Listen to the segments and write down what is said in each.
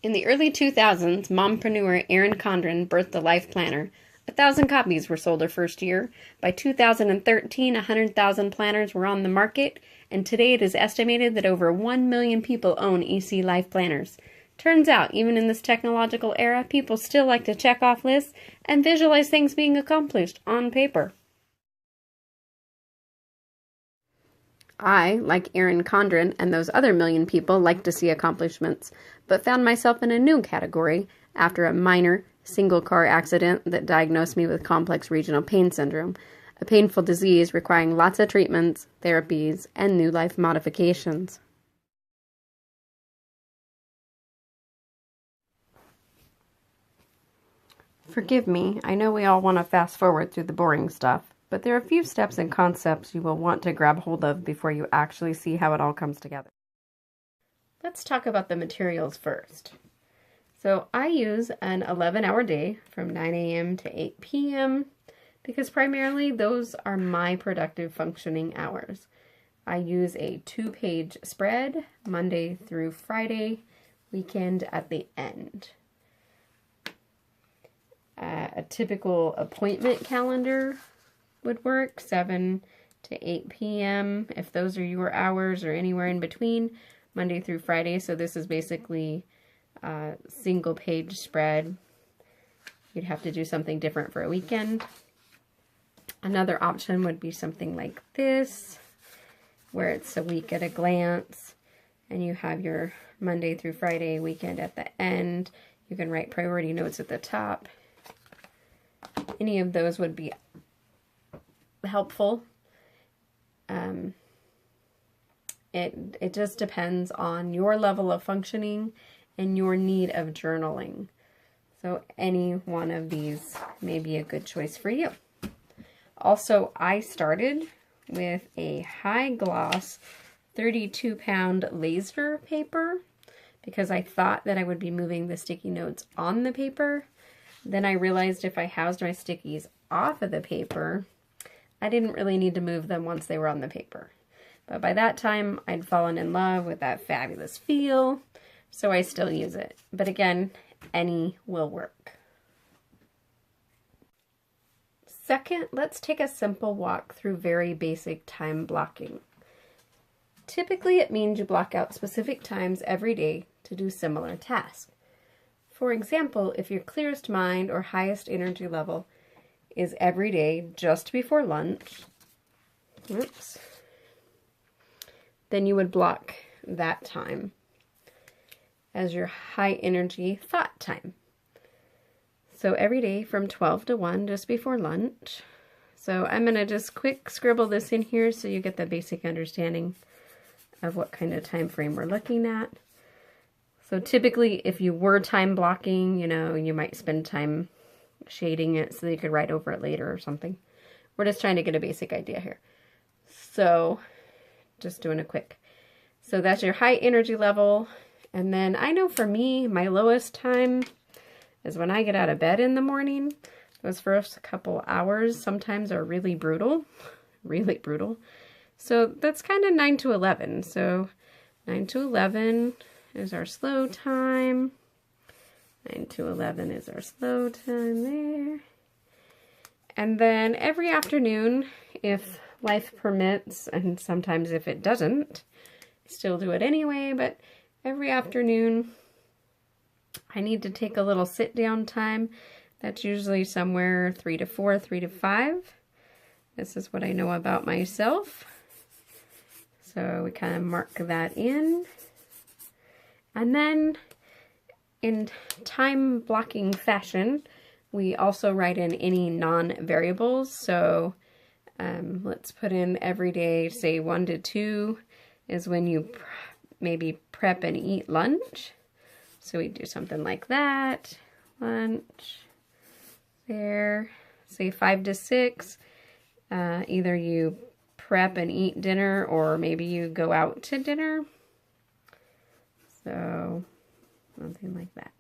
In the early 2000s, mompreneur Erin Condren birthed the Life Planner. 1,000 copies were sold her first year. By 2013, 100,000 planners were on the market, and today it is estimated that over 1 million people own EC Life Planners. Turns out, even in this technological era, people still like to check off lists and visualize things being accomplished on paper. I, like Erin Condren and those other million people, like to see accomplishments, but found myself in a new category after a minor single-car accident that diagnosed me with complex regional pain syndrome, a painful disease requiring lots of treatments, therapies, and new life modifications. Forgive me, I know we all want to fast forward through the boring stuff, but there are a few steps and concepts you will want to grab hold of before you actually see how it all comes together. Let's talk about the materials first. So I use an 11-hour day from 9 a.m. to 8 p.m. because primarily those are my productive functioning hours. I use a 2-page spread, Monday through Friday, weekend at the end. A typical appointment calendar would work, 7 to 8 p.m. if those are your hours, or anywhere in between, Monday through Friday. So this is basically a single page spread. You'd have to do something different for a weekend. Another option would be something like this, where it's a week at a glance, and you have your Monday through Friday, weekend at the end. You can write priority notes at the top. Any of those would be helpful. It just depends on your level of functioning and your need of journaling. So any one of these may be a good choice for you. Also, I started with a high gloss 32-pound laser paper because I thought that I would be moving the sticky notes on the paper. Then I realized if I housed my stickies off of the paper, I didn't really need to move them once they were on the paper. But by that time, I'd fallen in love with that fabulous feel, so I still use it. But again, any will work. Second, let's take a simple walk through very basic time blocking. Typically, it means you block out specific times every day to do similar tasks. For example, if your clearest mind or highest energy level is every day just before lunch, then you would block that time as your high energy thought time. So every day from 12 to 1, just before lunch. So I'm going to just quick scribble this in here so you get the basic understanding of what kind of time frame we're looking at. So typically, if you were time blocking, you might spend time shading it so that you could write over it later or something. We're just trying to get a basic idea here. So just doing a quick. So that's your high energy level. And then I know for me, my lowest time is when I get out of bed in the morning. Those first couple hours sometimes are really brutal, really brutal. So that's kind of 9 to 11. So 9 to 11 is our slow time. 9 to 11 is our slow time there. And then every afternoon, if life permits, and sometimes if it doesn't, still do it anyway, but every afternoon I need to take a little sit down time. That's usually somewhere 3 to 4, 3 to 5. This is what I know about myself. So we kind of mark that in. And then in time blocking fashion, we also write in any non-variables. So let's put in every day, say 1 to 2 is when you maybe prep and eat lunch. So we do something like that, lunch there. Say 5 to 6, either you prep and eat dinner or maybe you go out to dinner. So something like that.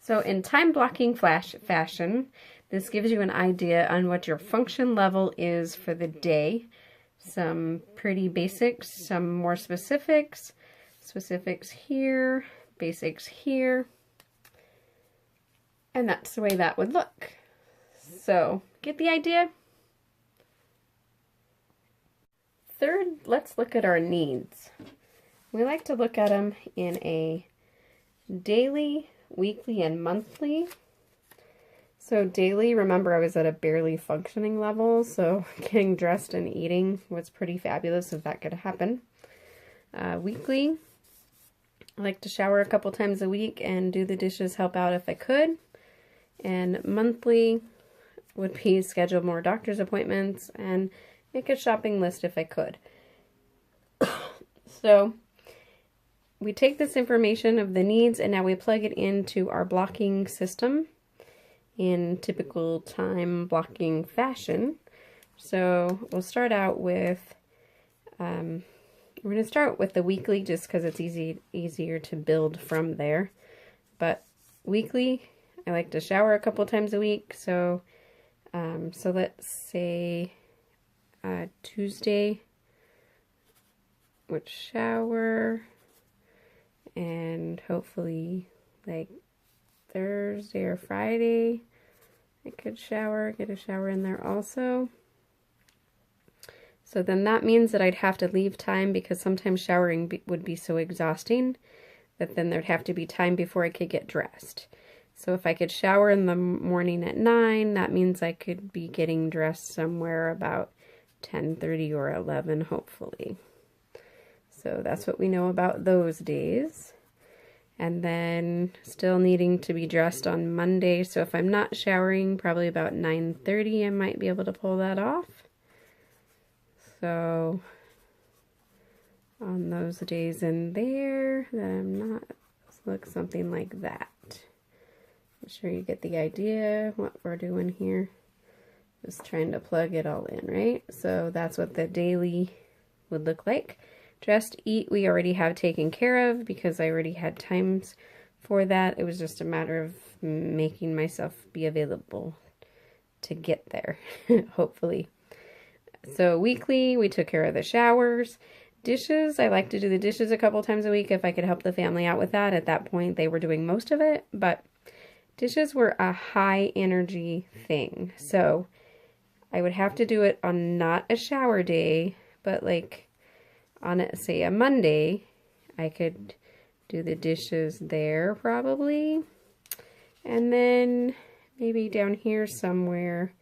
So in time blocking fashion, this gives you an idea on what your function level is for the day. Some pretty basics, some more specifics. Specifics here, basics here. And that's the way that would look. So, get the idea? Third, let's look at our needs. We like to look at them in a daily, weekly, and monthly. So daily, remember I was at a barely functioning level, so getting dressed and eating was pretty fabulous if that could happen. Weekly, I like to shower a couple times a week and do the dishes, help out if I could. And monthly would be schedule more doctor's appointments and make a shopping list if I could. So we take this information of the needs and now we plug it into our blocking system in typical time blocking fashion. So we'll start out with, we're going to start with the weekly just because it's easier to build from there. But weekly, I like to shower a couple times a week. So let's say Tuesday would shower, and hopefully like Thursday or Friday I could shower, get a shower in there also. So then that means that I'd have to leave time because sometimes showering would be so exhausting that then there'd have to be time before I could get dressed. So if I could shower in the morning at 9, that means I could be getting dressed somewhere about 10:30 or 11, hopefully. So that's what we know about those days. And then still needing to be dressed on Monday. So if I'm not showering, probably about 9:30, I might be able to pull that off. So on those days in there that I'm not, look something like that. I'm sure you get the idea what we're doing here. Just trying to plug it all in, right? So that's what the daily would look like. Dressed, eat, we already have taken care of because I already had times for that. It was just a matter of making myself be available to get there, hopefully. So weekly, we took care of the showers. Dishes, I like to do the dishes a couple times a week if I could help the family out with that. At that point, they were doing most of it, but dishes were a high energy thing. So I would have to do it on not a shower day, but like on, say, a Monday, I could do the dishes there probably. And then maybe down here somewhere,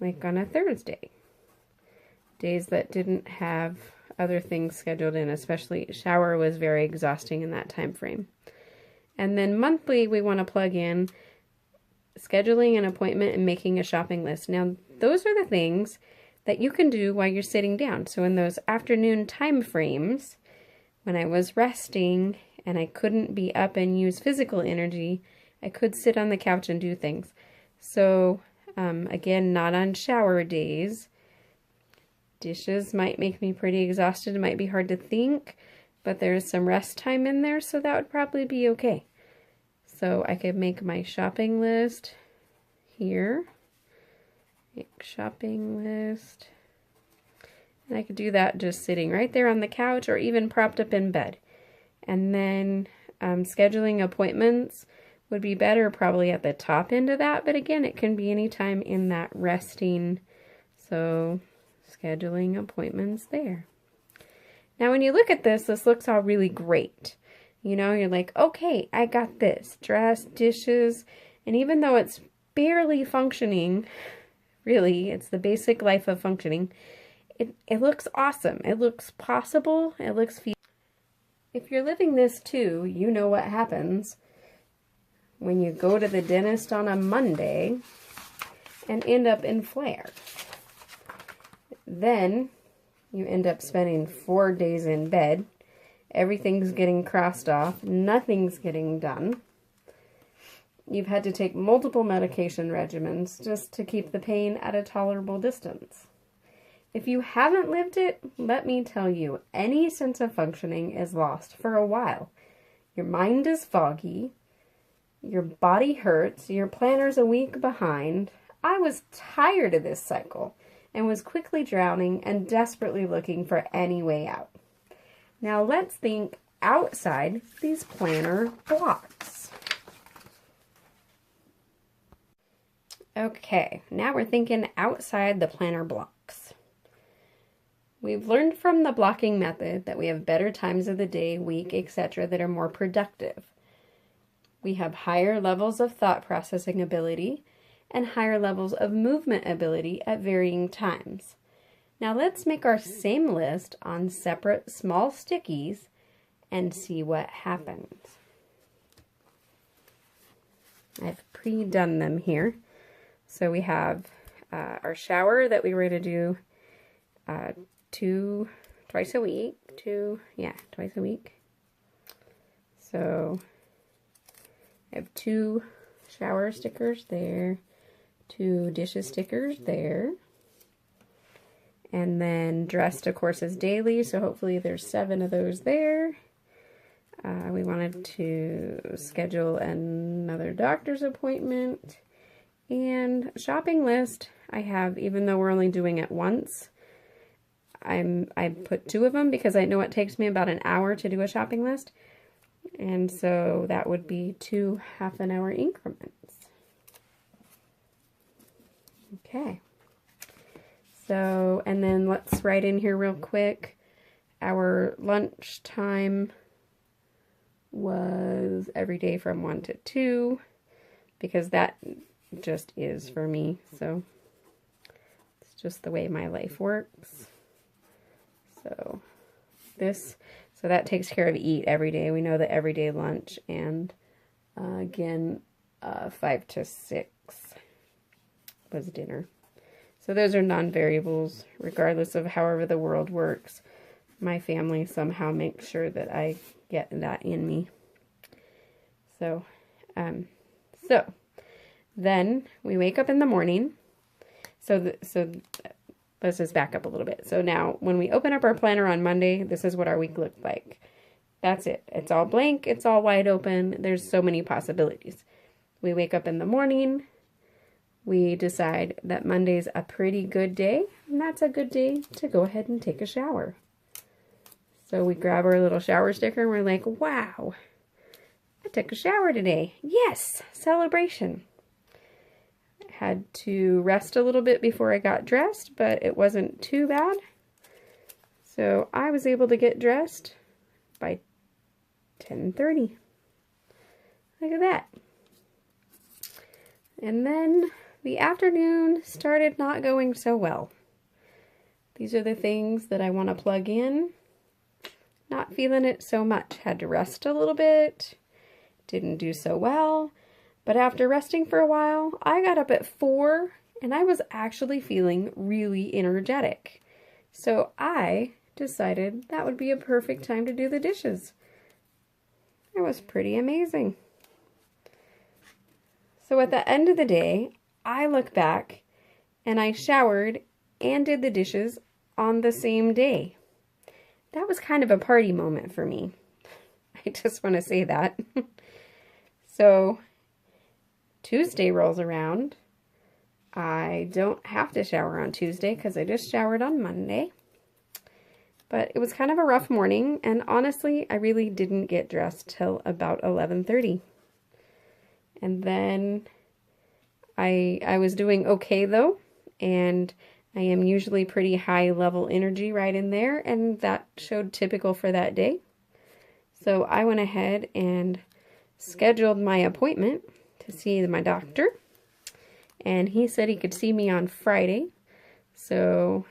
like on a Thursday. Days that didn't have other things scheduled in, especially shower was very exhausting in that time frame. And then monthly, we want to plug in scheduling an appointment and making a shopping list. Now, those are the things that you can do while you're sitting down. So in those afternoon time frames, when I was resting and I couldn't be up and use physical energy, I could sit on the couch and do things. So again, not on shower days. Dishes might make me pretty exhausted. It might be hard to think, but there's some rest time in there, so that would probably be okay. So I could make my shopping list here. Make shopping list. And I could do that just sitting right there on the couch or even propped up in bed. And then scheduling appointments would be better probably at the top end of that, but again, it can be any time in that resting. So scheduling appointments there. Now when you look at this looks all really great. You know, you're like, okay, I got this. Dress, dishes, and even though it's barely functioning, really, it's the basic life of functioning, it looks awesome. It looks possible. It looks feasible. If you're living this too, you know what happens when you go to the dentist on a Monday and end up in flare. Then you end up spending 4 days in bed. Everything's getting crossed off. Nothing's getting done. You've had to take multiple medication regimens just to keep the pain at a tolerable distance. If you haven't lived it, let me tell you, any sense of functioning is lost for a while. Your mind is foggy. Your body hurts. Your planner's a week behind. I was tired of this cycle and was quickly drowning and desperately looking for any way out. Now let's think outside these planner blocks. Okay, now we're thinking outside the planner blocks. We've learned from the blocking method that we have better times of the day, week, etc. that are more productive. We have higher levels of thought processing ability and higher levels of movement ability at varying times. Now let's make our same list on separate small stickies and see what happens. I've pre-done them here. So we have our shower that we were going to do twice a week. Twice a week. So I have 2 shower stickers there, 2 dishes stickers there, and then dressed, of course, is daily, so hopefully there's 7 of those there. We wanted to schedule another doctor's appointment, and shopping list I have, even though we're only doing it once, I put 2 of them because I know it takes me about an hour to do a shopping list. And so that would be 2 half-an-hour increments. Okay. So, and then let's write in here real quick. Our lunch time was every day from 1 to 2, because that just is for me. So it's just the way my life works. So so that takes care of eat every day. We know that everyday lunch, and again, 5 to 6 was dinner. So those are non-variables, regardless of however the world works. My family somehow makes sure that I get that in me. So then we wake up in the morning. So let's just back up a little bit. So now, when we open up our planner on Monday, this is what our week looked like. That's it. It's all blank. It's all wide open. There's so many possibilities. We wake up in the morning. We decide that Monday's a pretty good day, and that's a good day to go ahead and take a shower. So we grab our little shower sticker, and we're like, wow, I took a shower today. Yes, celebration. Had to rest a little bit before I got dressed, but it wasn't too bad. So I was able to get dressed by 10:30. Look at that. And then the afternoon started not going so well. These are the things that I want to plug in. Not feeling it so much. Had to rest a little bit. Didn't do so well. But after resting for a while, I got up at 4 and I was actually feeling really energetic. So I decided that would be a perfect time to do the dishes. It was pretty amazing. So at the end of the day, I look back and I showered and did the dishes on the same day. That was kind of a party moment for me. I just want to say that. So Tuesday rolls around. I don't have to shower on Tuesday because I just showered on Monday. But it was kind of a rough morning, and honestly, I really didn't get dressed till about 11:30. And then I was doing okay though, and I am usually pretty high level energy right in there, and that showed typical for that day. So I went ahead and scheduled my appointment to see my doctor, and he said he could see me on Friday, so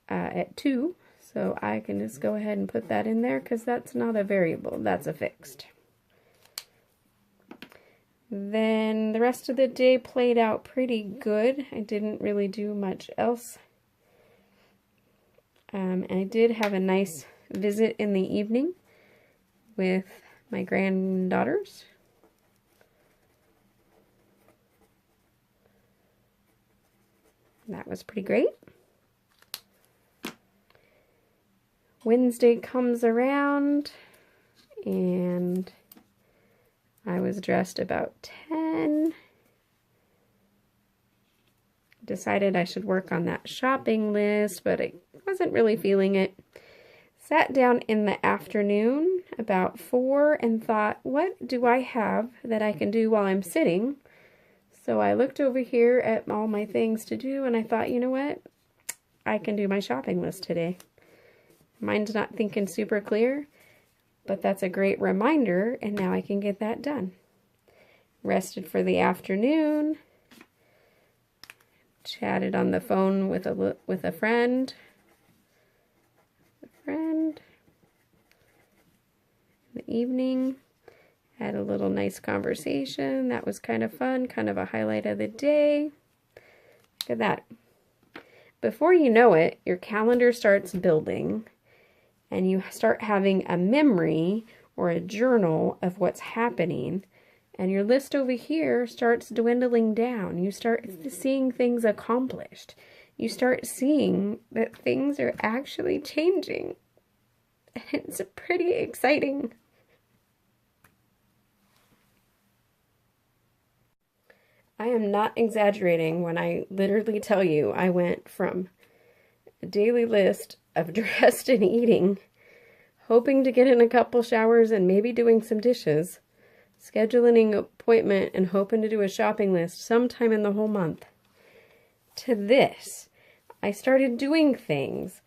at 2, so I can just go ahead and put that in there because that's not a variable, that's a fixed. Then the rest of the day played out pretty good. I didn't really do much else, and I did have a nice visit in the evening with my granddaughters. That was pretty great. Wednesday comes around and I was dressed about 10. Decided I should work on that shopping list, but I wasn't really feeling it. Sat down in the afternoon. about 4 and thought, what do I have that I can do while I'm sitting? So I looked over here at all my things to do, and I thought, you know what? I can do my shopping list today. Mine's not thinking super clear, but that's a great reminder, and now I can get that done. Rested for the afternoon. Chatted on the phone with a friend. In the evening. Had a little nice conversation. That was kind of fun, kind of a highlight of the day. Look at that. Before you know it, your calendar starts building and you start having a memory or a journal of what's happening, and your list over here starts dwindling down. You start seeing things accomplished. You start seeing that things are actually changing. It's pretty exciting. I am not exaggerating when I literally tell you I went from a daily list of dressed and eating, hoping to get in a couple showers and maybe doing some dishes, scheduling an appointment and hoping to do a shopping list sometime in the whole month, to this. I started doing things.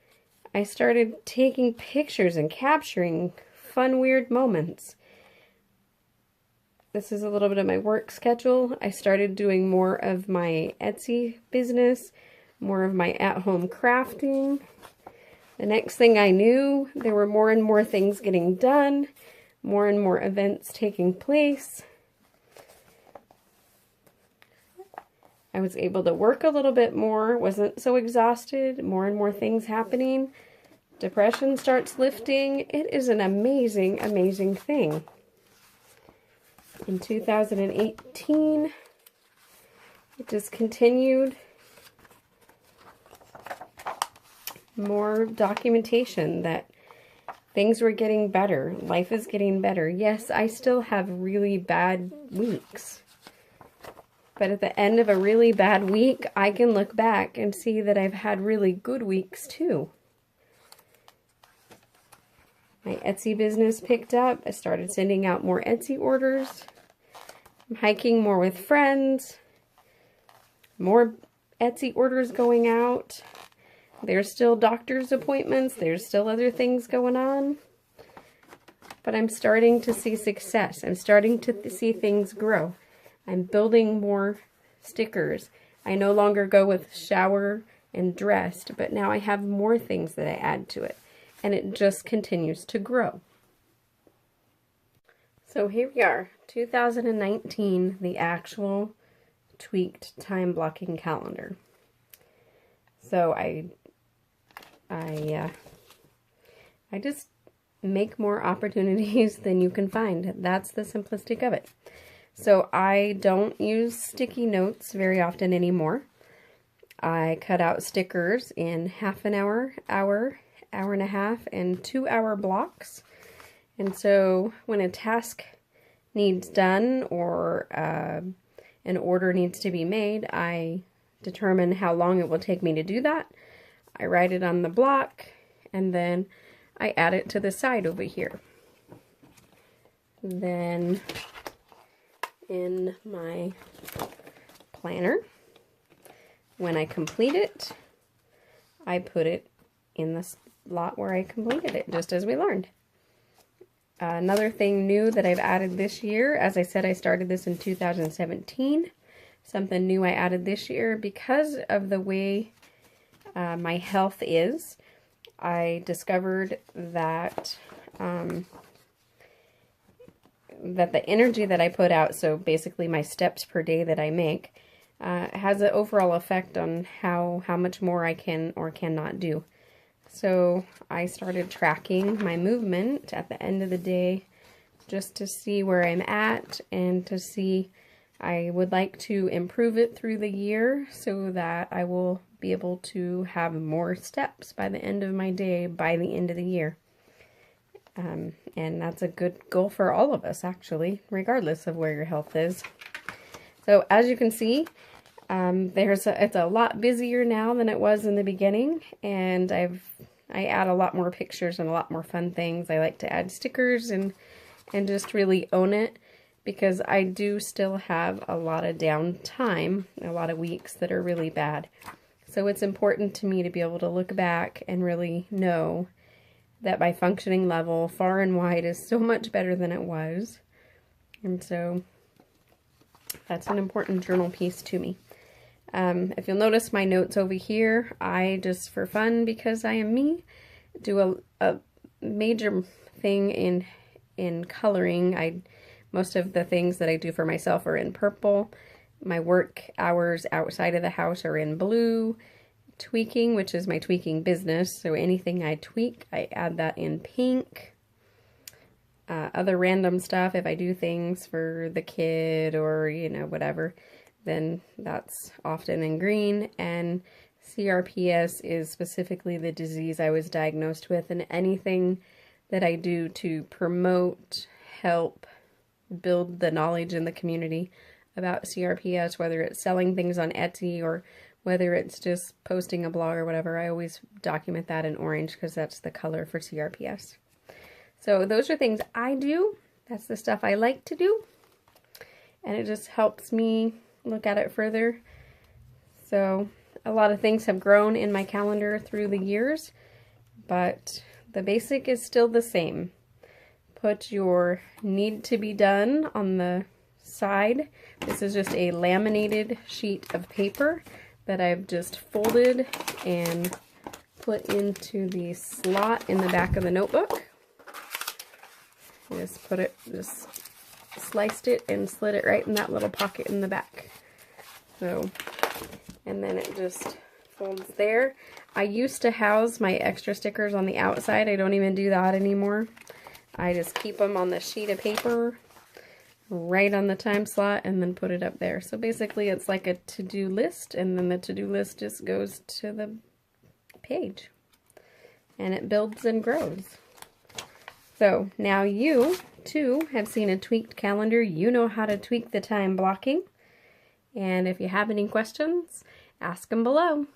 I started taking pictures and capturing fun, weird moments. This is a little bit of my work schedule. I started doing more of my Etsy business, more of my at-home crafting. The next thing I knew, there were more and more things getting done, more and more events taking place. I was able to work a little bit more, wasn't so exhausted, more and more things happening. Depression starts lifting. It is an amazing, amazing thing. In 2018, it just continued. More documentation that things were getting better. Life is getting better. Yes, I still have really bad weeks. But at the end of a really bad week, I can look back and see that I've had really good weeks too. My Etsy business picked up. I started sending out more Etsy orders. I'm hiking more with friends. More Etsy orders going out. There's still doctor's appointments. There's still other things going on. But I'm starting to see success. I'm starting to see things grow. I'm building more stickers. I no longer go with shower and dressed, but now I have more things that I add to it. And it just continues to grow. So here we are, 2019, the actual tweaked time blocking calendar. So I just make more opportunities than you can find. That's the simplistic of it. So I don't use sticky notes very often anymore. I cut out stickers in half an hour, hour and a half, and 2-hour blocks. And so when a task needs done or an order needs to be made, I determine how long it will take me to do that. I write it on the block, and then I add it to the side over here. Then in my planner, when I complete it, I put it in the slot where I completed it, just as we learned. Another thing new that I've added this year, as I said, I started this in 2017. Something new I added this year because of the way my health is. I discovered that that the energy that I put out, so basically my steps per day that I make, has an overall effect on how much more I can or cannot do. So I started tracking my movement at the end of the day just to see where I'm at and to see, I would like to improve it through the year so that I will be able to have more steps by the end of my day, by the end of the year. And that's a good goal for all of us, actually, regardless of where your health is. So as you can see, it's a lot busier now than it was in the beginning, and I've I add a lot more pictures and a lot more fun things. I like to add stickers and just really own it, because I do still have a lot of downtime, a lot of weeks that are really bad. So it's important to me to be able to look back and really know that my functioning level far and wide is so much better than it was. And so that's an important journal piece to me. If you'll notice my notes over here, I just, for fun, because I am me, do a major thing in coloring. Most of the things that I do for myself are in purple. My work hours outside of the house are in blue. Tweaking, which is my tweaking business, so anything I tweak, I add that in pink. Other random stuff, if I do things for the kid or, you know, whatever, then that's often in green. And CRPS is specifically the disease I was diagnosed with, and anything that I do to promote, help, build the knowledge in the community about CRPS, whether it's selling things on Etsy or whether it's just posting a blog or whatever, I always document that in orange because that's the color for CRPS. So those are things I do. That's the stuff I like to do. And it just helps me look at it further. So a lot of things have grown in my calendar through the years, but the basic is still the same. Put your need to be done on the side. This is just a laminated sheet of paper that I've just folded and put into the slot in the back of the notebook. Just sliced it and slid it right in that little pocket in the back. So, and then it just folds there. I used to house my extra stickers on the outside. I don't even do that anymore. I just keep them on the sheet of paper right on the time slot and then put it up there. So basically it's like a to-do list, and then the to-do list just goes to the page and it builds and grows. So now you too have seen a tweaked calendar. You know how to tweak the time blocking, and if you have any questions, ask them below.